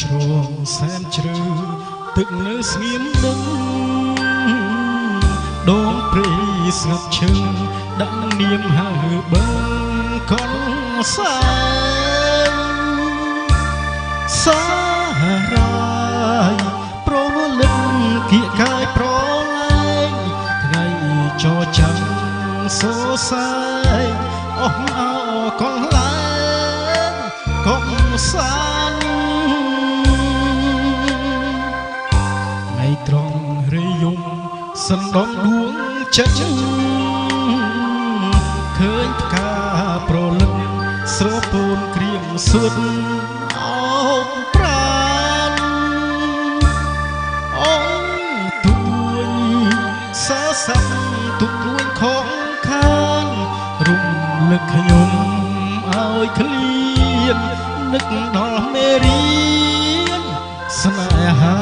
ជ្រងសែនជ្រៅទឹកនៅស្ងៀមដឹងដងព្រៃស្ងាត់ឈឹងដាក់នាមហៅបឹងកូនសាសារាយប្រលឹងគៀកកាយប្រលែងថ្ងៃចរចាំសរសើរអស់អោកងឡើងកុំសានថ្ងៃត្រង់រីយំសណ្ដំដួងចិត្តឃើញផ្កាប្រលឹងស្រពោនក្រៀមសួតអោបប្រានអងទួយសើសាំទុកទួយខំខានរំលឹកខ្ញុំឲ្យឃ្លាននឹកដល់មេរៀនស្នេហា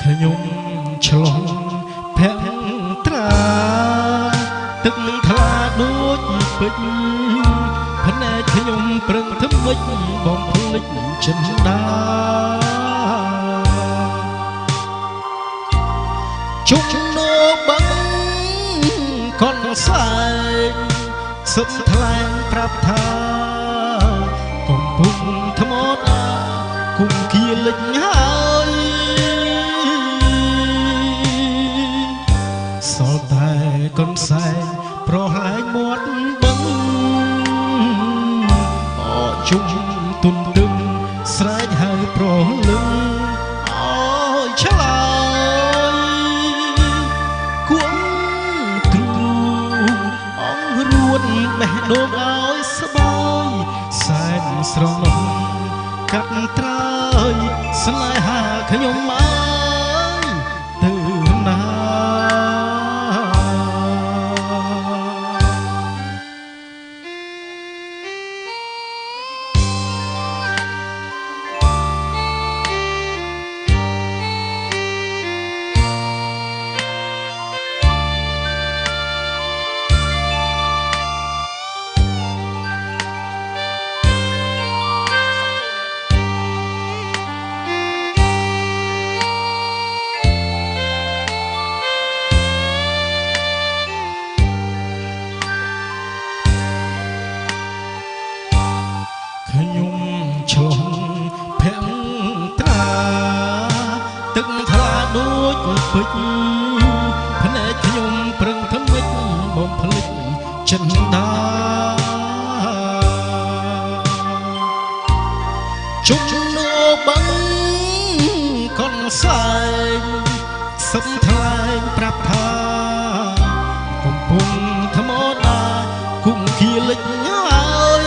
ខ្ញុំឆ្លងភ័ក្រត្រាទឹកនឹងថ្លាដូចពេជ្រភ្នែកខ្ញុំប្រឹងធ្វើម៉េចបំភ្លេចចិនដាជុកនោបឹងកូនសែងសុំថ្លែងប្រាប់ថាកំពុងថ្មតាគុំគៀលិចហើយសល់តែកូនសែងប្រហែលមាត់បឹងអជុំទុនទឹងស្រែកហៅប្រលឹងអើយឆ្លើយគួងទ្រូងអងរួនបេះដូងឲ្យស្បើយសែនស្រណោះកាត់ត្រើយស្នេហាខ្ញុំមកទៅណាខ្ញុំឆ្លងភ័ក្រត្រាទឹកថ្លាដូចពេជ្រភ្នែកខ្ញុំប្រឹងធ្វើម៉េចបំភ្លេចចិនដាជុំនោបឹងកូនសែងសុំថ្លែងប្រាប់ថាកំពុងថ្មតាគុំគៀលិចហើយ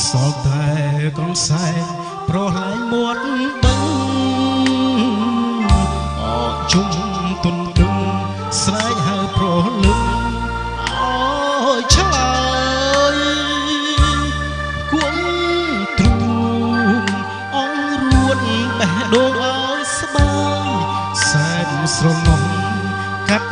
សល់តែកូនសែងប្រហែលមាត់បឹងអជុំទុនទឹងស្រែកហៅប្រលឹងអើយឆ្លើយគួងទ្រូងអងរួនបេះដូងឲ្យស្បើយសែនស្រណោះកាត់